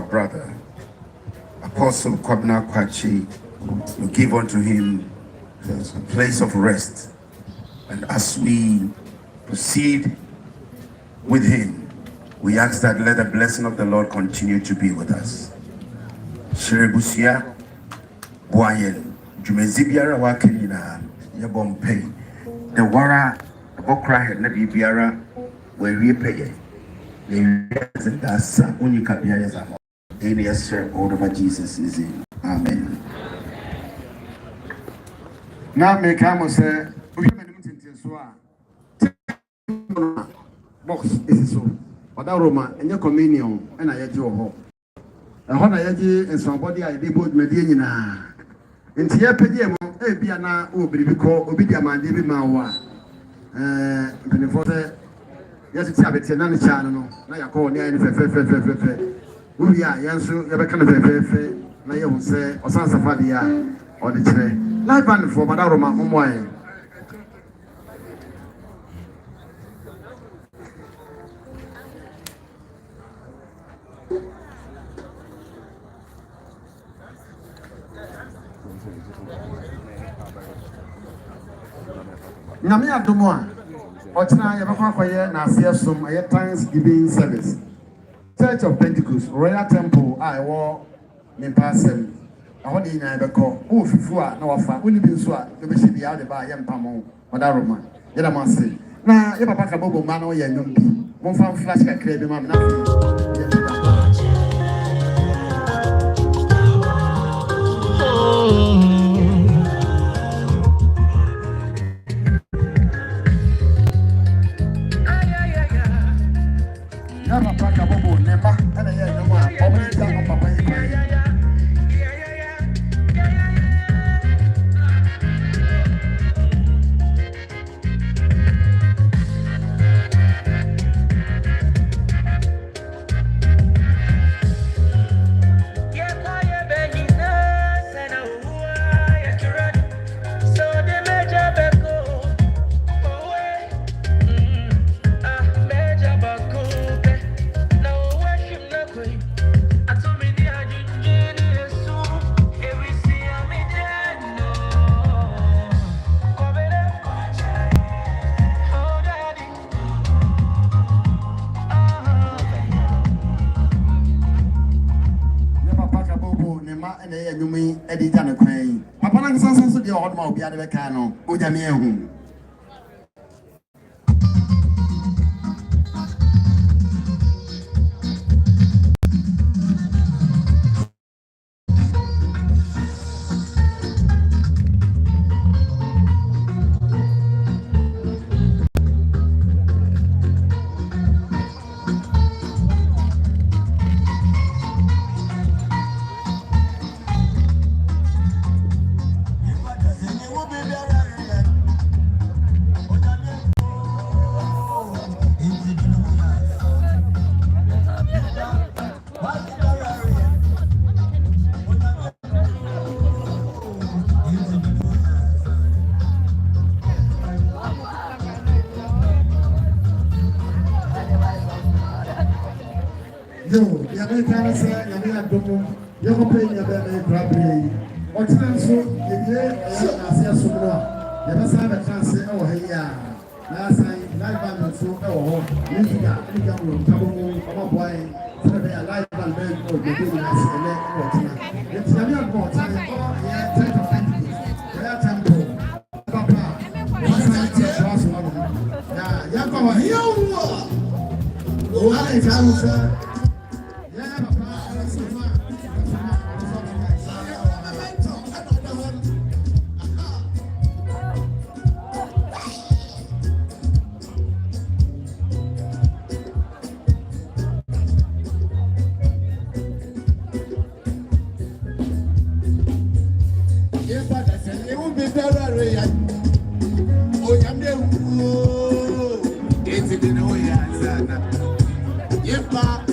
our brother, Apostle Kwarteng Kyei, we give unto him the place of rest. And as we proceed with him, we ask that let the blessing of the Lord continue to be with us. Shirebusia, Boyen, Jumezibiara Wakenina, Yabompay, the Wara, the Bokra had never biara, where we pay. That's when you can be as a alias, sir, all over Jesus is in. Amen. Now, make I say, we have box is so. But that Roma and your communion, and I had your home. And when I had you and somebody I did both Medina. And here, Pediamo, Biana, Obico, Obidiaman, David Mawa. Yes, it's a bit another channel. Now you call near we are, yes, you have a kind of a now you will say, or San Safadia, or the tray. Live band for Madaroma, Momoy. Namia Dumois. Ochina yabakwa kwaye na asiasum aye Thanksgiving service. Church of Pentecost Royal Temple I wo mempasem. Ahodi nya yabekọ o fifu a na wafa oni bi nso a do be hye ya de ba ye mpamo Madaroma. Yeda manse. Na ye papa Kabobo ma na o ye nyom bi. Mo fa flash kakra bi ma na fi. Kabobo Nemba and I know what Papa. Papa na nsanso so de odma obi ade beka no onyame ehu Yo, ya me tell say ya me adomo, ya ko pay ya be me grabbe. O tin so ye ye na ase asomro. Ya be say be kan say e wo he ya. Na say live band so e wo ho. Ni ga mo Kabobo omo boy. So be live band be ko be be na say le wo tin. Ye tin ya me adomo tin o ye take of thank ya tempo. Papa. What say to us one. Ya ko wa yo. O ala ka say Yepa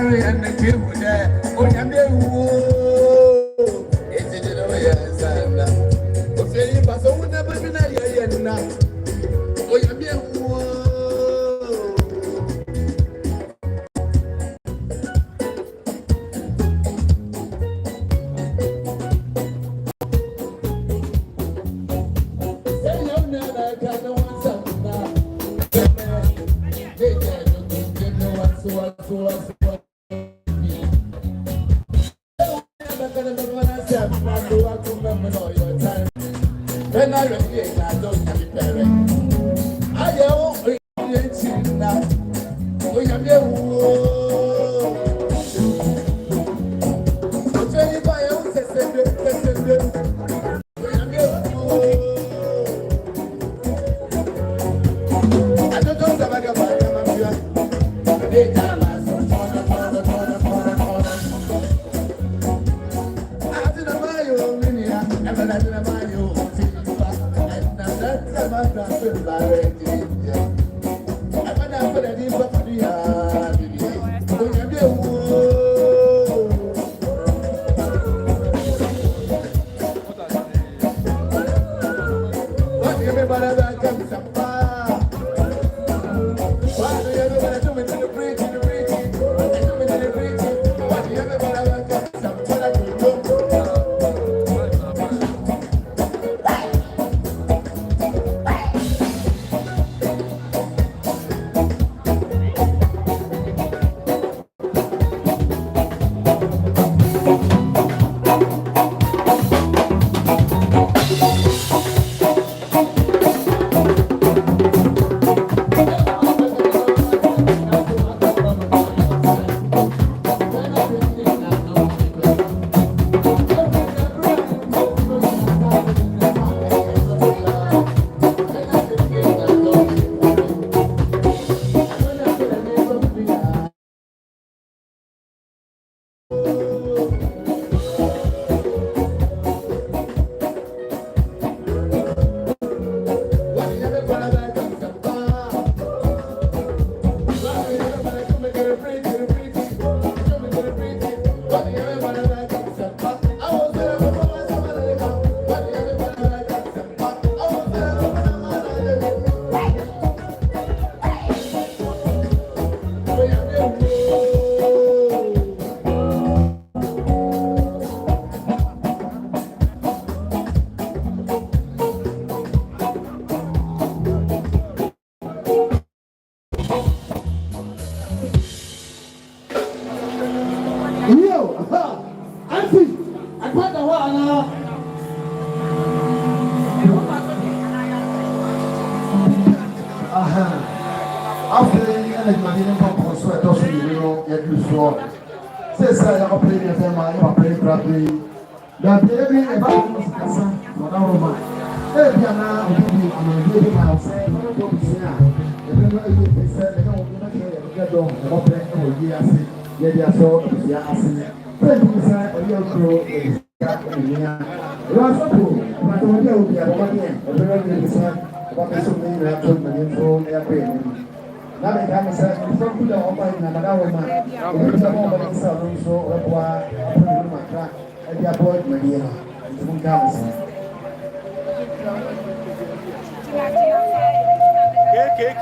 Barry and the kid with that. Oh, I'm there. It's in the way. Okay, but so would never be there now. Oh, you're there. When I read I don't have it better. I don't now. We have your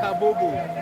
Kabobo.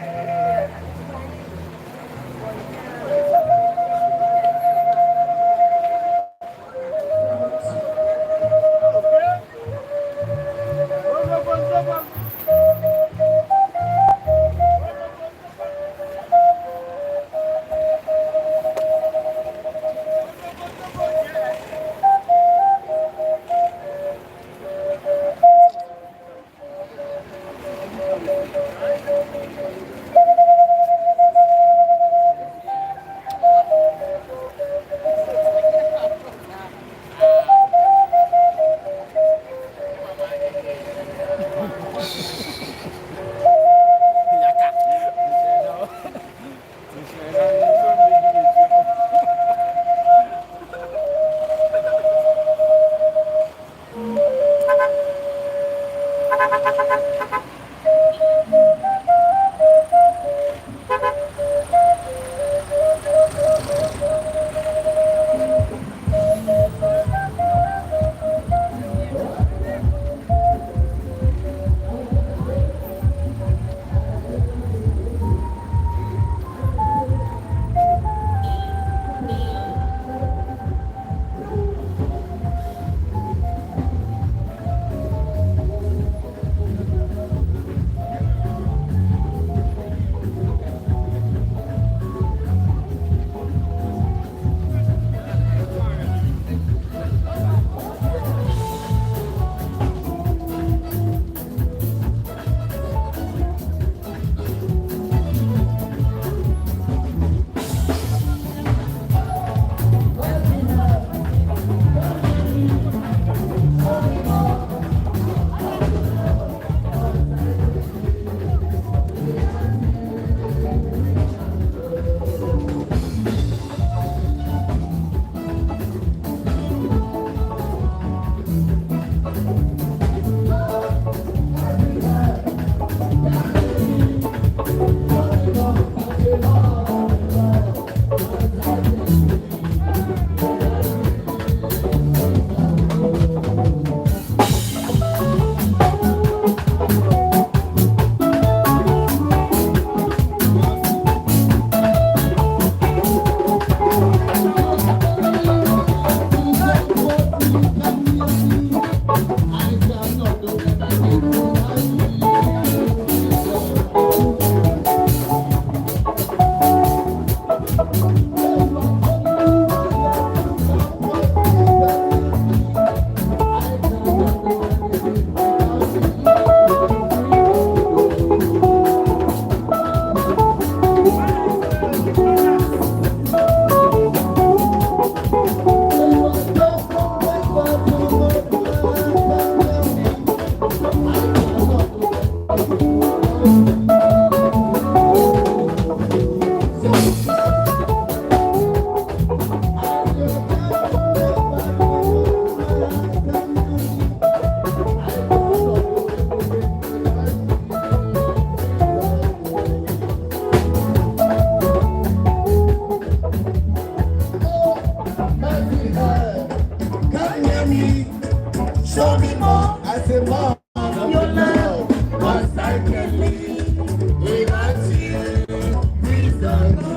say more of your love, cause I can live without you. Please don't go.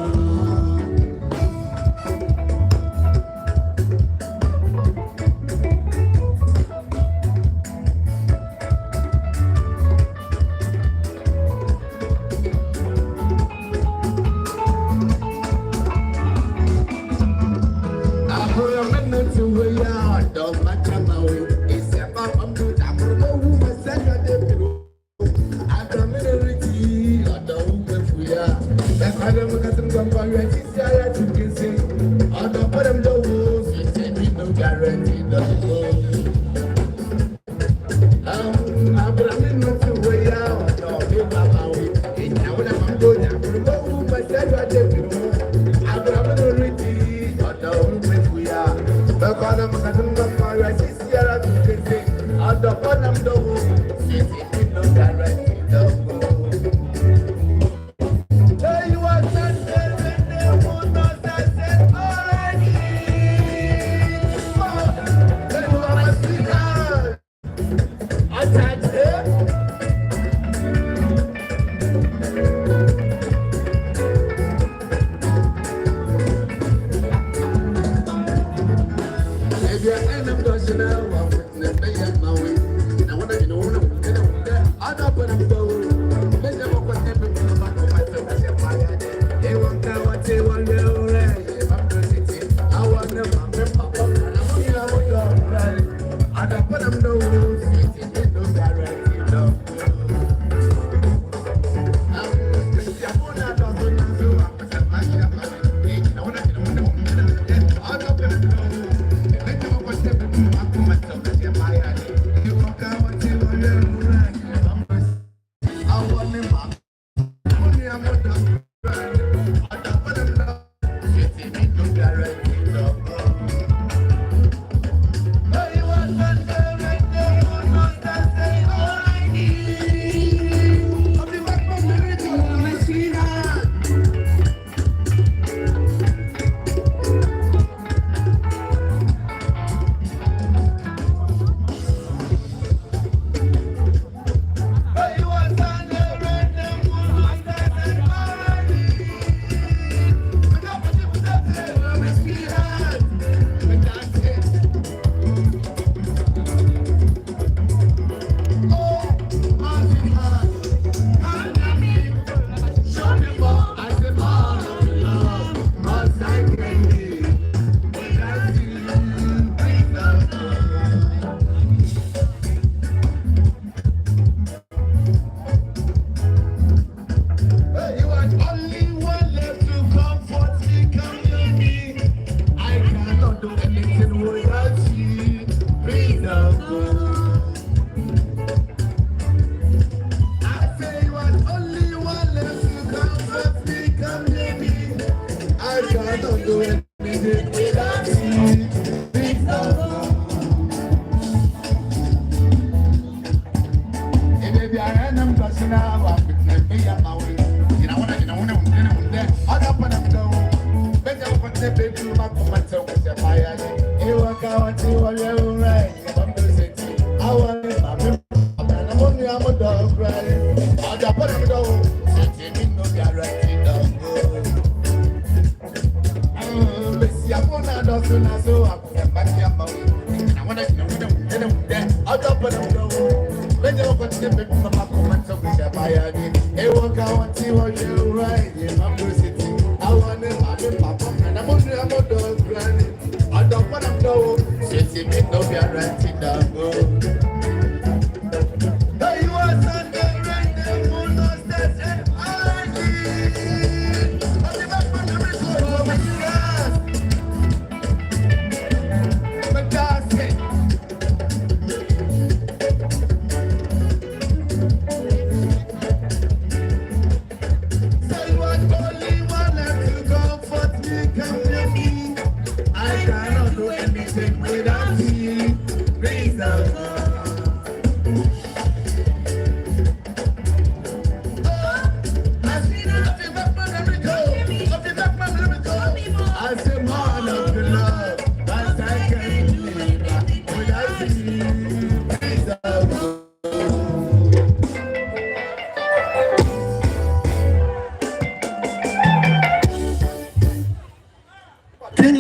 Without you, praise the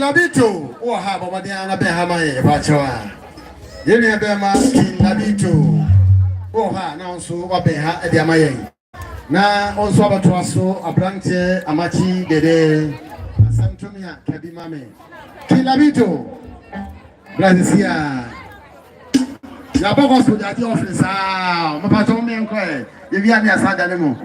Kilabito, or have a Diana Behama, Bachoa. Yeni Bema, Kilabito, or ha, now so Wabeha, Ediamaye. Na also Abatuaso, Abrante, Amachi, Dede, Santomia, Kabimame. Kilabito, Grazia. La boss with the office, my patron, if you have your son anymore.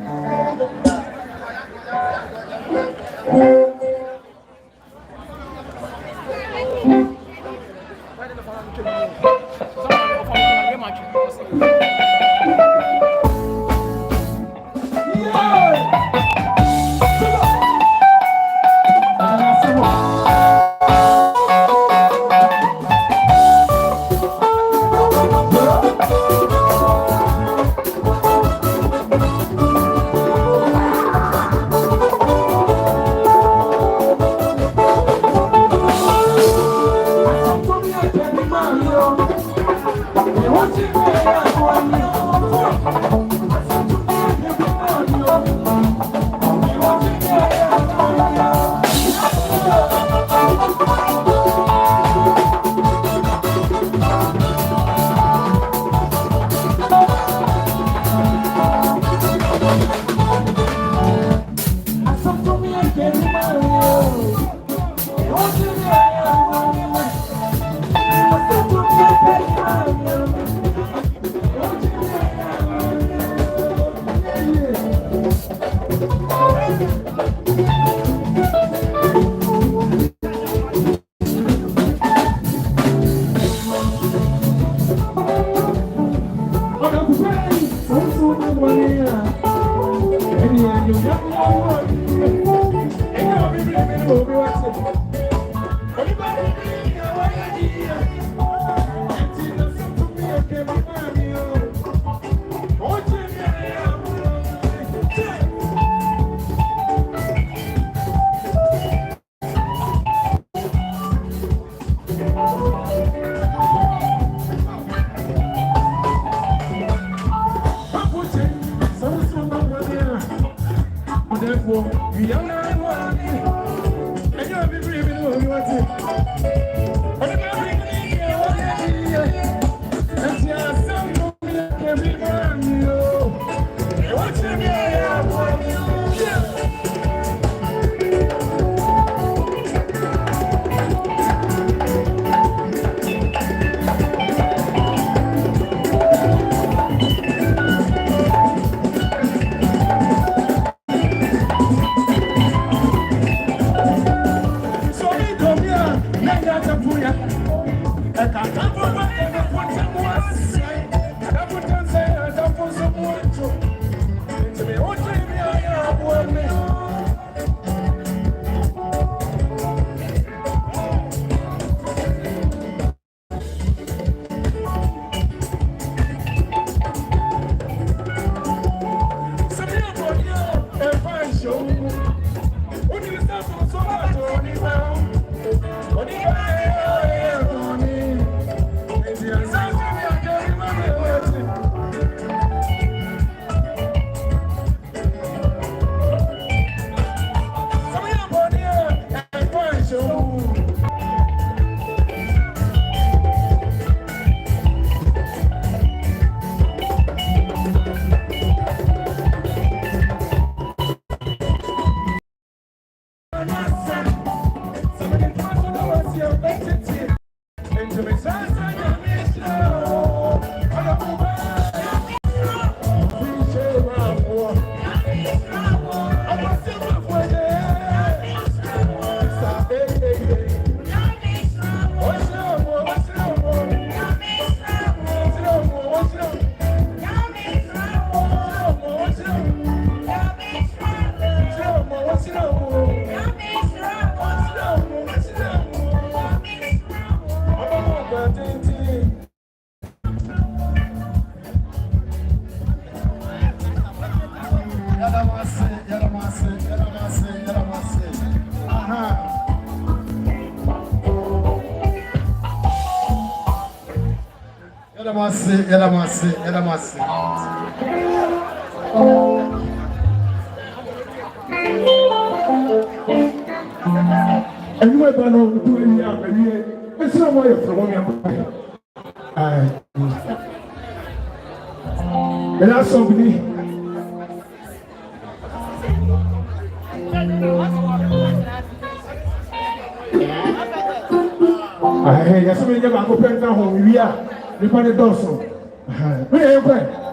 Elamasi. And you might know to do it. It's not why you're from one. And that's somebody. Hey, yes, I'm going to go pen down home. We are. You put it down so. Where are you going?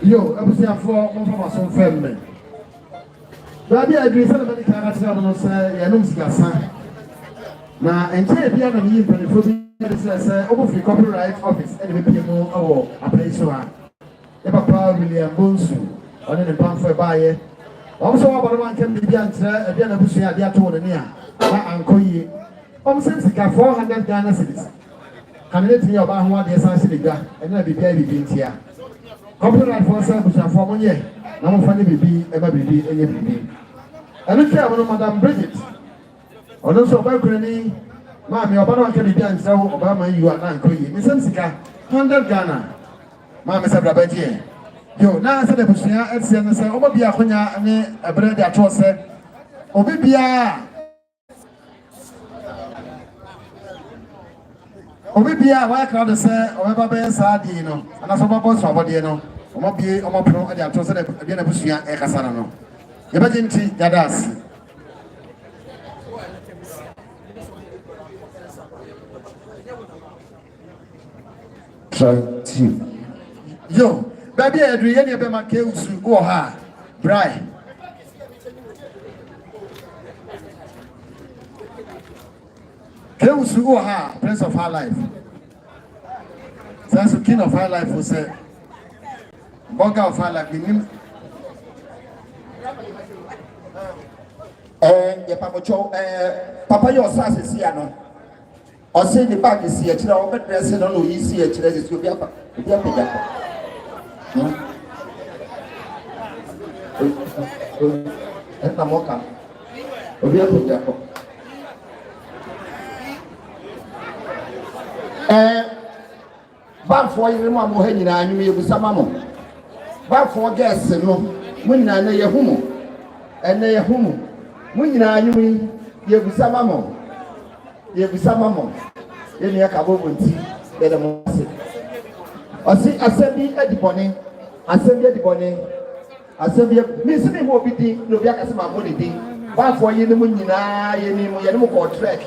Yo, I'm saying for some family. Baby, I agree. Somebody can ask you, say, I know Sigasa. Now, and say, if you are not even for the over copyright office, and we people or a place so on. Papa William Bonsu, on the pump for buyer. Also, about one can be the answer, a dinner bush at the attorney near. Uncle Ye. Since 400 Ghana cities. Can let me about what the essentially got, and then be baby here. Copyright for service and for 1 year. No funny baby, ever baby, any baby. And look here, Madame Bridget. Also, Balcony, Mammy, about can be done so Obama, you are not going. Miss Sensica, 100 Ghana. Mamma Sabrabaji. Yo, now I said the Bushia, and say, Obabia, and a bread at all said, Obibia. Obibia, why can't I say, Obaba Sardino, and as a boss of Bodiano, Omobi, Omopro, and the Atosa, again a Bushia, a Casano. Emergency, Yadas. Yo, baby, Adrian, you be my kills, go ha, Bry. Kills, go ha, Prince of High Life. That's the King of High Life, who said, Boga of High Life, him. Papa, your sass is here, no. Or say the bag is here, but president on who is here, is to be up. And the mocha. We are to Jacob. Baffour Kyei Oheneba, and you with some mamma. Baffour guests, no, when I know your humo, and they are humo. When I knew you with some mamma. You with some mamma. In your Kabobo tea, let them say. I see Aseibu Amanfi, Aseibu Amanfi, Aseibu. Miss me more pity, no be as my money thing. Baffour Kyei Oheneba, you call track.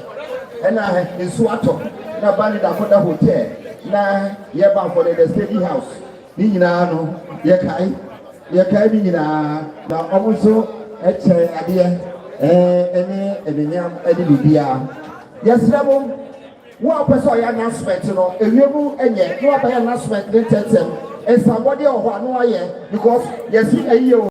And I in Swato, na band that for the hotel. Na ye Baffour the steady house. Nina no, ye kai Nina, now also a chair idea, any bia. Yes, Rabo. One person announcement, you know, a new and yet, no announcement, and somebody or one, because yes, a year.